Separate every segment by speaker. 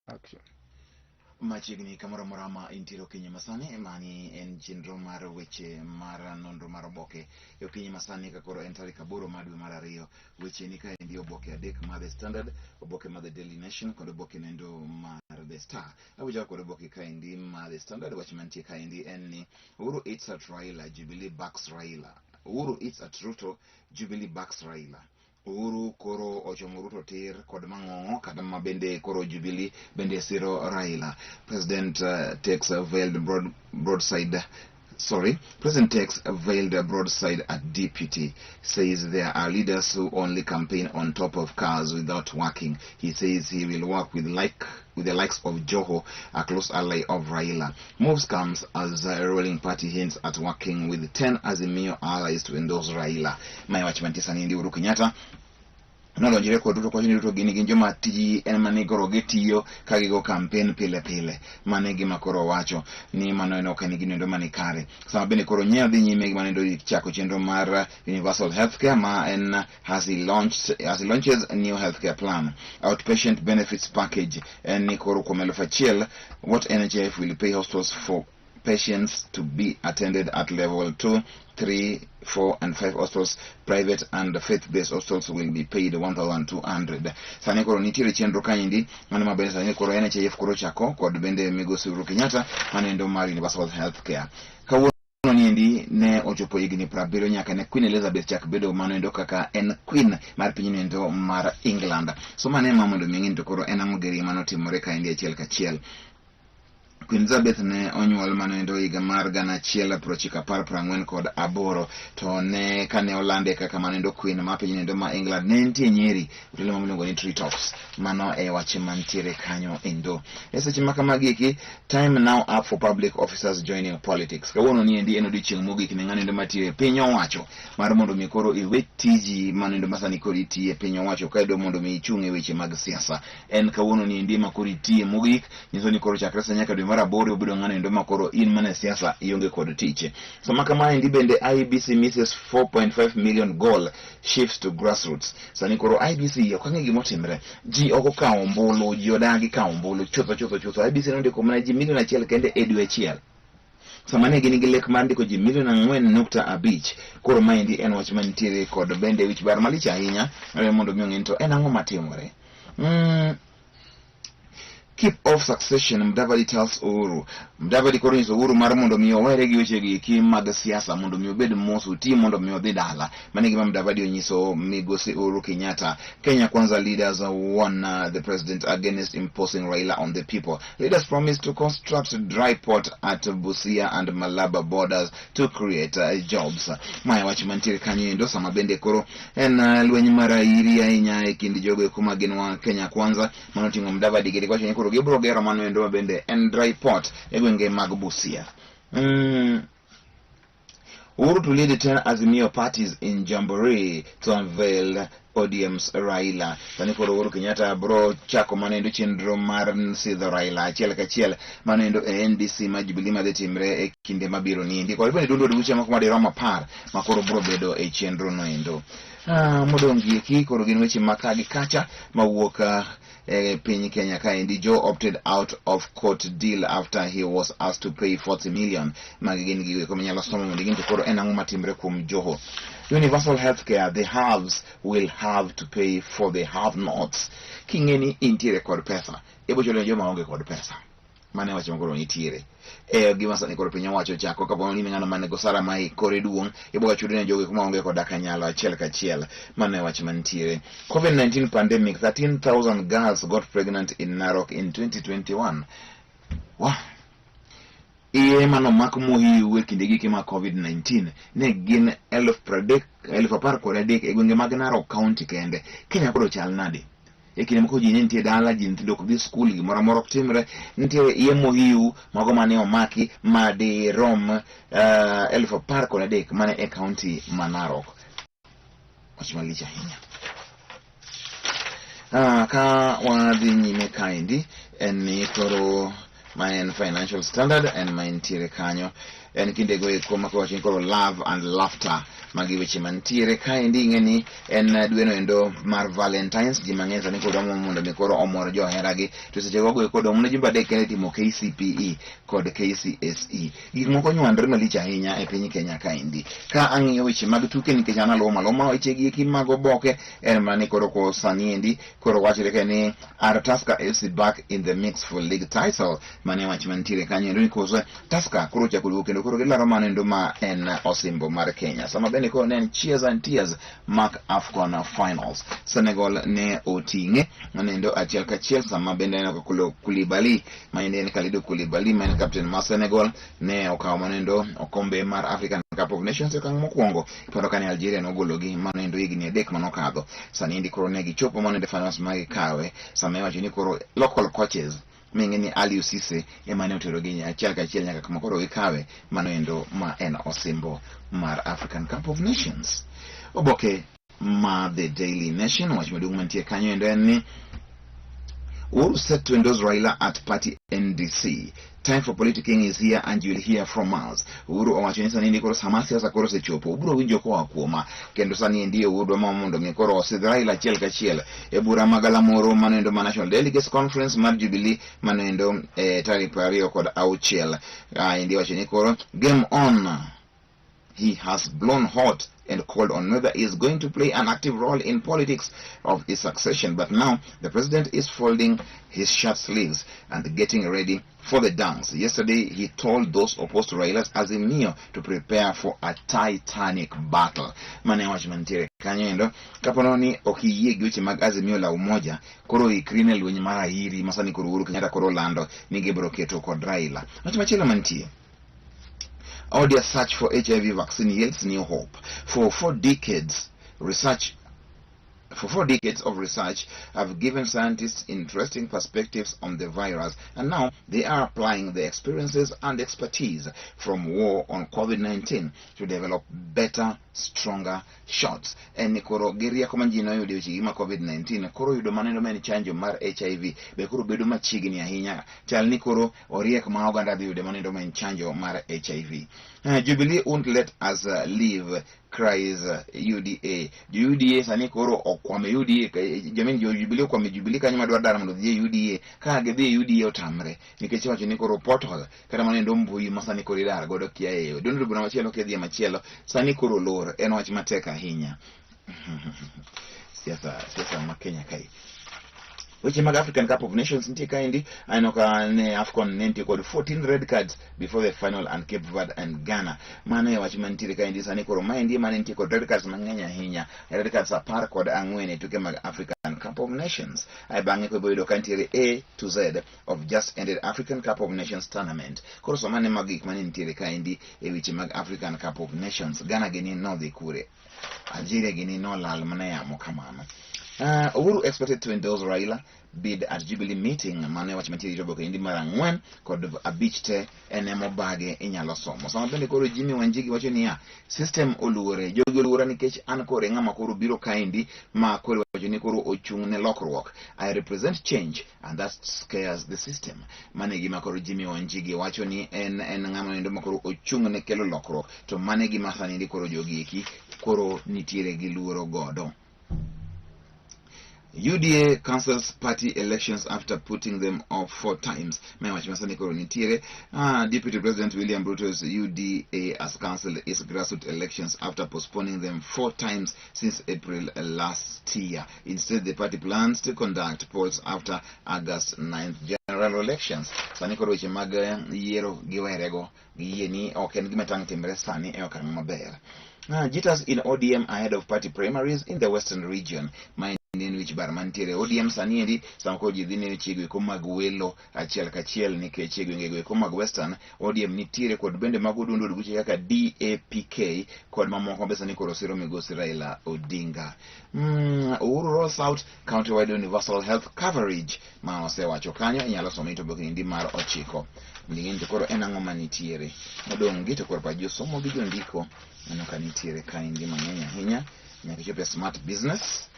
Speaker 1: Action.
Speaker 2: Machigni kamoro morama intiro kinyi masani mani en chenro mar weche mar nonro mar oboke yo kinyi masani kakoro en tarik 8 madwe mar 2 weche ni ka endi oboke adek mar The Standard, oboke mar The Daily Nation kod oboke nendo mar The Star. Abuja kod oboke ka endi mar The Standard wach mantie ka endi en ni Uhuru eats at Raila, Jubilee backs Raila. Uhuru eats at Ruto, Jubilee backs Raila. Uhuru koro ochomo Ruto tir kod mang'ong'o kata mabende koro Jubilee bende siro Raila. President takes a veiled broadside at deputy, says there are leaders who only campaign on top of cars without working. He says he will work with the likes of Joho, a close ally of Raila. Moves comes as a ruling party hints at working with 10 Azimio allies to endorse Raila. My watchman Tisani ndi Uhuru Kenyatta. Nolo njire kwa duto kwa jini duto gini ginjoma tiji mane goro getiyo kagigo campaign pile mane gima koro wacho ni mano eno kani gini ndo mani kare sama bene koro nyea di nyime gima ndo chako chendro mara universal healthcare ma en as he launches a new healthcare plan. Outpatient benefits package en ni koro kwa melofachiel what NHIF will pay hospitals for patients to be attended at level 2, 3, 4 and 5 hospitals. Private and faith-based hospitals will be paid 1,200. Sani koro nitire chenro kanyindi mane mabende sani koro NHIF koro chako kod bende migosi Uhuru Kenyatta mane ndo mar universal healthcare. Kawuono niendi ne ochopo higni 70 nyaka ne Queen Elizabeth chak bedo mano endo kaka en queen mar piny endo mar England. So mane mamondo ming'in to koro en ang'o mano timore kaendi achiel kachiel. Queen Elizabeth ne onyuol manendo higa mar 1940 kod 8 to ne kane olande kaka manendo Queen ma piny nendo ma England ne nitie nyeri utile mamuongo ni treetops mano e wache mantiere kanyo endo. Seche makamagi iki time now up for public officers joining politics. Kawuono ni endi en odiochieng' mogik ne ng'ano endo matiyo e piny owacho mar mondo mi koro iwe tiji manendo masani koro itiye piny owacho kaido mondo mi ichung' e weche mag siasa. En kawuono ni endi ma koro itiye mogik nyiso ni koro chakre sa nyaka dwe mar 8 obedo ng'ano endo makoro in mane siasa ionge kod tich. So makama endi bende IBC misses 4.5 million goal shifts to grassroots. Sani koro IBC okang'e gimotimre. Ji oko kawo ombulu, ji odagi kawo ombulu chutho. IBC nondiko mana ji 1 million kende e dwe achiel. Samane gini gilek mar ndiko ji 4.5 koro maendi en wach mantiere kod bende wich bar malich ahinya mondo mi ong'e to en ang'o matimore. Keep off succession, Mudavadi tells Uhuru. Mudavadi koro nyiso Uhuru mar mondo mi owere gi weche gi ki mag siasa mondo mi obed mosu ti mondo mi odhi dala. Mane gima Mudavadi onyiso migosi Uhuru Kenyatta. Kenya Kwanza leaders warn the president against imposing Raila on the people. Leaders promised to construct dry port at Busia and Malaba borders to create jobs. Maya wach mantiere kanyo endo sama bende koro en lweny mara iri ahinya e kind jogo kuma gin wa Kenya Kwanza mano tingo Mudavadi gidi kwacho ni koro gibro gero mano endo bende en dry port e gwenge mag Busia. Uhuru to lead the 10 Azimio parties in Jamboree to unveil ODM's Raila. Sani koro Uhuru Kenyatta bro chako manendo chenro mar sidho Raila achiel kachiel manendo NDC ma Jubilee ma dhi timre e kinde mabiro niendi. Koro bende dundo duche moko madirom 10 makoro bro bedo e chenro no endo. Modongi iki koro gin weche makagi kacha mawuok piny Kenya kaendi. Joe opted out of court deal after he was asked to pay 40 million. Magi gin gigo eko minyalo somo mondo gin to koro en ang'o matimre kuom Joho. Universal healthcare, the haves will have to pay for the have-nots. King'eni intiere kod pesa, ibo chulo joma onge kod pesa. Mane wacho makoro nitiere. Gima sani koro piny owacho chako kapono ni ng'ano mane gosara ma kore duong' ibo chulo ne jogo kuma onge kod akanyalo achiel kachiel. Mane wach mantiere. COVID-19 pandemic, 13,000 girls got pregnant in Narok in 2021. Wow. Iye mano mak mohiu e kinde giki ma COVID-19 ne gin 13,000 e gwenge mag Narok County kende. Kenya koro chal nade? E kinde moko ji nitie dala, ji nyithindo ok dhi skul, gimoro amora ok timre, nitiere iye mohiu mago mane omaki madi rom 13,000 mane e county ma Narok. Wach malich ahinya. Ka wadhi nyime kaendi en ni koro maen Financial Standard en maentiere kanyo en kinde go eko makwachi koro love and laughter magi weche mantiere kaendi ng'eni en dweno endo mar Valentines ji mang'eny sani kod mondo mi koro omor joheragi to seche go kod omuno jumba dek kene timo KCPE kod KCSE gik moko nywandre malich ahinya e piny Kenya kaendi ka ang'iyo weche mag tuke nikech an aloma weche gi eki mag Oboke en mane koro ko sani endi koro wachre keni are Tusker FC back in the mix for league title mane wach mantiere kanyo endo nikose Tusker koro chako kendo koro gilaro manendo ma en osimbo mar Kenya sama bende ko nen cheers and tears mark AFCON finals Senegal ne oting'e manendo achiel kachiel sama bende ne Kulibali maende Kalido Kulibali maen captain mar Senegal ne okawo manendo okombe mar African Cup of Nations okang' mokwongo paro kane Algeria nogologi manendo higni 3 manokadho sani indi koro ne gichopo manendo finals magi kawe sama iwacho ni koro local coaches ming'eni Ali Usise emane oterogi achiel kachiel nyaka kama koro gikawe manoendo ma en osimbo mar African Cup of Nations. Oboke ma The Daily Nation wach maduong' mantie kanyo endo en ni Uhuru set to endorse Raila at party NDC. Time for politicking is here and you'll hear from us. Uhuru owacho ni sani koro sama siasa koro sechopo ubro winjo koa kuoma kendo sani ndiye Uhuru ma mondo mi koro osidh Raila achiel kachiel e bura magala moro manendo ma National Delegates Conference mar Jubilee manendo tarik 26 ndiye wacho ni koro game on. He has blown hot and called on whether he is going to play an active role in politics of his succession. But now the president is folding his shirt sleeves and getting ready for the dance. Yesterday he told those opposed to Raila's Azimio to prepare for a titanic battle. Mane wachmantiere kanyendo kapononi okiyie giweche mag Azimio la umoja koro ikrine lwenye mara hiri masani koro Uhuru Kenyatta koro lando ni gibro keto kod Raila. Machilo mantie Audio search for HIV vaccine yields new hope. For 4 decades of research have given scientists interesting perspectives on the virus, and now they are applying the experiences and expertise from war on COVID-19 to develop better, stronger shots. And koro geria komanjino yude weche ma COVID-19 koro yudo maneno men chanjo mar HIV be koro bedo machiegni ahinya chal ni koro oriek ma oganda dhi yude maneno men chanjo mar HIV. Jubilee won't let us live, cries UDA. UDA sani koro okwame UDA jameni Jubilee okwame Jubilee kanyo madwar dara mondo dhi UDA ka gidhi UDA otamre nikech wacho ni koro portal kata manendo mbui masani koro idar godo kiayo donro buna machielo kedhi machielo sani koro lor en wach matek ahinya. siasa ma Kenya kai weche mag African Cup of Nations ntie kaendi aino ka ne AFCON nenti kod 14 red cards before the final and Cape Verde and Ghana mane wach mantie kaendi sani koro maendi mane ntie kod red cards mang'eny ahinya red cards 14 tuke mag African Cup of Nations ai bang'e ko boyudo kantiere A to Z of just ended African Cup of Nations tournament koro somane magik mane ntie kaendi e weche mag African Cup of Nations. Ghana gini no dhi kure, Algeria gini no lal mana yamo kamano. Uhuru expected to endorse Raila bid at Jubilee meeting mane wach mantiere Oboke indi mara 4 kod abich te enemo bage inyalo somo. Sama bende koro Jimmy Wanjigi wacho niya system oluore jogi oluora nikech an kore ng'ama koro biro kaendi ma koro wacho ni koro ochung' ne lokruok. I represent change and that scares the system. Mane gima koro Jimmy Wanjigi wacho ni en ng'ama endo ma koro ochung' ne kelo lokruok to mane gima sani ndi koro jogi eki koro nitiere gi luoro godo. UDA cancels party elections after putting them off 4 times. Deputy President William Ruto's UDA has cancelled its grassroots elections after postponing them 4 times since April last year. Instead, the party plans to conduct polls after August 9th general elections. Sani koro weche mag yiero giwerego giyeni ok en gima tang' timre sani e okang' maber. Jitters in ODM ahead of party primaries in the western region. In which barmantiere ODM sani endi samko jidhine chigwe komag welo achiel kachiel nikech chigwe komag western ODM nitiere kod bende mago dundu buche kaka DAPK kod mamoko besa ni koro siro migosi Raila Odinga. Uhuru rolls out countrywide universal health coverage ma osewacho kanyo inyalo somo ito Oboke indi mar 9 nding'eni to koro en ang'o manitiere modong' gi to koro pa josomo gi jondiko ano kanitiere kaendi mang'eny ahinya nyaka chope smart business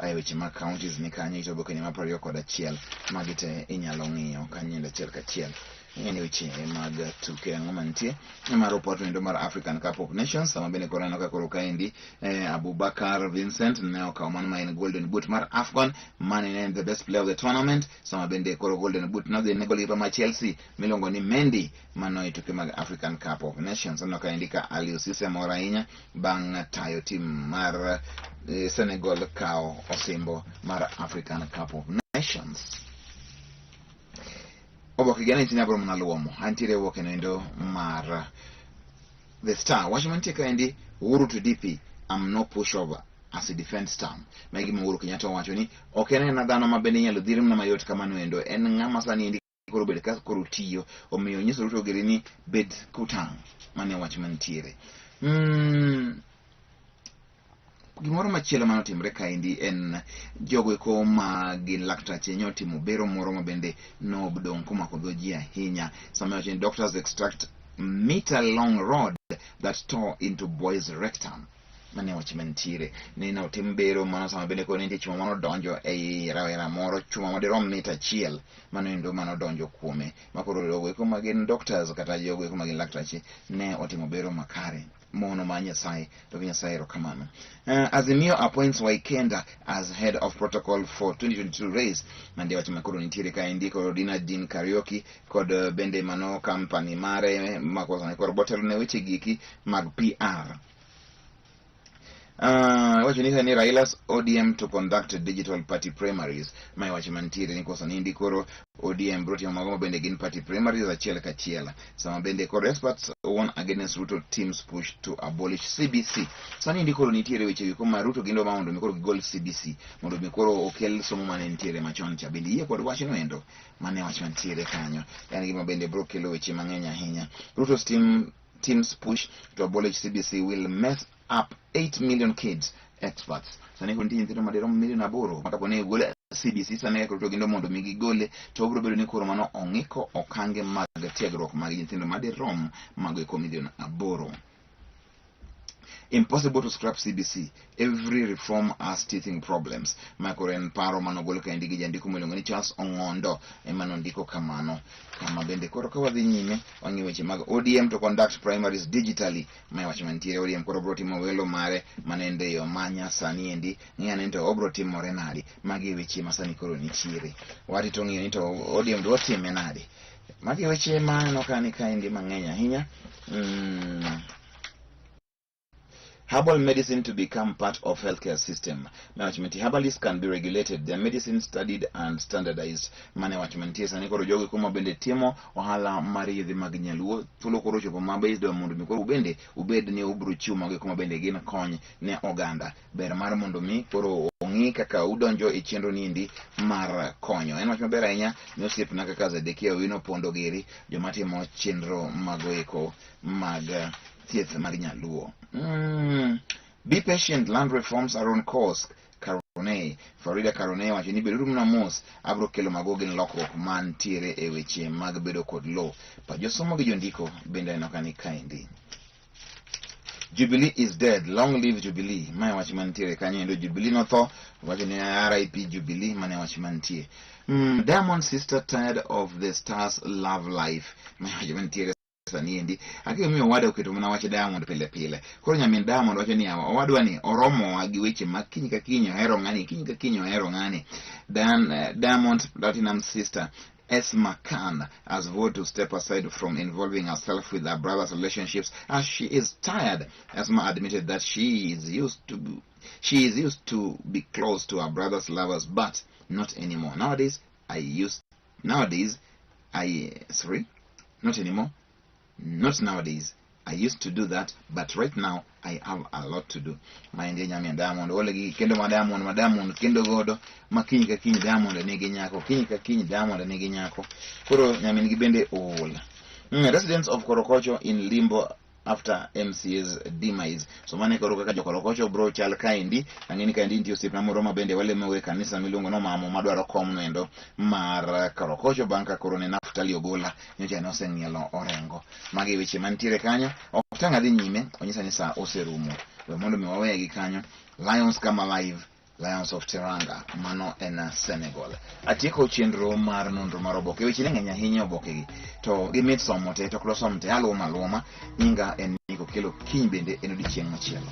Speaker 2: ai weche mag counties ni kanyo ito Oboke ni ma 21 magite inyalo ng'iyo kanyo achiel kachiel. ngene weche mag tuke ngomantie mar report ndo mar African Cup of Nations sama bene korano ka koro kaendi Abubakar Vincent ne okawo man main golden boot mar AFCON man in the best player of the tournament sama bende koro golden boot na the goalkeeper ma Chelsea milongo ni Mendy mano e tuke mag African Cup of Nations no kaendi ka Ali Osise morainya bang tayo team mar Senegal kao osimbo mar African Cup of Nations. Oboke gana itina bro mna luomo antire woke nendo mar the Star watchman tika endi Uhuru to DP am no pushover as a defense star magi Uhuru Kenyatta wacho ni okene na dhano mabende nyalo dhirim na mayot kamano endo en ng'ama sani endi koro bed ka koro tiyo omiyo nyiso Ruto gere ni bed kutang mane watchman tiere gimoro machielo mano timre kaendi en jogo eko ma gin laktache nyotimo bero moro ma bende no dong komako dhoji ahinya sama wacho ni doctors extract meter long rod that tore into boy's rectum mane wacho mentiere ni na otim bero mano sama bende ko nitie chuma mano donjo ei rawera moro chuma madirom mita achiel mano endo mano donjo kuome makoro jogo eko ma gin doctors kata jogo eko ma gin laktache ne otimo bero makare mono ma Nyasaye to Nyasaye rokamano. Azimio appoints Waikenda as head of protocol for 2022 race mande wacho makoro nitiere kaendi koro Dina Jean Karaoke kod bende mano company mare makosa ne koro botelo ne weche giki mag PR. Wacho ni Raila's ODM to conduct digital party primaries mai wacho mantiere ni kosa nindi koro ODM broti magomo bende gin party primaries achiel kachiel sama bende koro experts warn against Ruto team's push to abolish CBC sani ndi koro nitiere weche giko ma Ruto gindo ma mondo mikoro gigol CBC mondo mikoro okel somo mane nitiere machon cha bende yie kod wacho noendo mane wacho mantiere kanyo yani gima bende bro kelo weche mang'eny ahinya Ruto's team's push to abolish CBC will mess up 8 million kids experts sane ko ntinyi tito madero million aboro makapone gole CBC sane ko to gindo mondo migi gole to bro bedo ni koro mano ongiko okange mag tiegruok mag nyithindo madirom mag ko million aboro. Impossible to scrap CBC. Every reform has teething problems. Makoren paro manogolo ka indigi jandiko mwelongo ni Charles Ongondo emano ndiko kamano kama bende koro kawa dhi nyime wangi weche mag ODM to conduct primaries digitally mai wacho mantiere ODM koro bro timo welo mare manende yo manya sani endi ng'ane to obro timo renadi magi weche masani koro nitiere wati to ng'e ni to ODM do time nadi magi weche mano kani kaendi mang'eny ahinya. Herbal medicine to become part of healthcare system. Management herbalists can be regulated. Their medicine studied and standardized. Mane wachmentie sani koro jogo kuma bende timo ohala mari yedhi mag nyaluo tulo koro chopo based on mondo mi koro bende ubed ni ubru chiwo mage kuma bende gin kony ne oganda. Ber mar mondo mi koro ongi kaka udonjo e chenro nindi mar konyo. En wach maber ahinya ni osiep na kaka Zedekia Owino Pondo geri joma timo chenro magoeko mag thieth mar nyaluo. Be patient, land reforms are on course. Karone, Florida Karone wacho ni bedo mna mos abro kelo magogin lokruok mantiere e weche mag bedo kod lo. Pa josomo gi jondiko bende nokani kaendi. Jubilee is dead. Long live Jubilee. Mane wacho mantiere kanyo endo Jubilee no tho wacho ni RIP Jubilee mane wacho mantiere. Diamond sister tired of the Star's love life. Mane wacho mantiere saniendi akio mi owada oketo mana wache Diamond pile pile koro nyamin Diamond wacho ni owadwa ni oromo agi weche makinyi ka kinyo hero ngani kinyi ka kinyo hero ngani Diamond's platinum sister Esma Khan has vowed to step aside from involving herself with her brother's relationships as she is tired. Esma admitted that she is used to be close to her brother's lovers but not anymore. Not nowadays. I used to do that, but right now I have a lot to do. Maende nyami Diamond olegi kendo Diamond kendo godo makinyi ka kinyi Diamond nigi nyako kinyi ka kinyi Diamond nigi nyako koro nyami nigi bende all. Residents of Korokocho in limbo after MCA's demise. So mane koro kaka Korokocho bro chal kaendi angeni kaendi ndio sipna moro mabende wale mewe kanisa milongo no mamo madwaro kom nendo mar Korokocho banka korone Naftali Ogola nyocha no seng'ielo orengo magi weche mantiere kanyo okutanga dhi nyime onyisa ni saa oserumo we mondo mi wawe gi kanyo Lions come alive Lions of Teranga mano en Senegal. Atieko chenro mar nonro mar oboke weche ng'eny ahinya oboke gi to gimit somo te to klosom te aloma nyinga en Okelo kiny bende en odiochieng' machielo.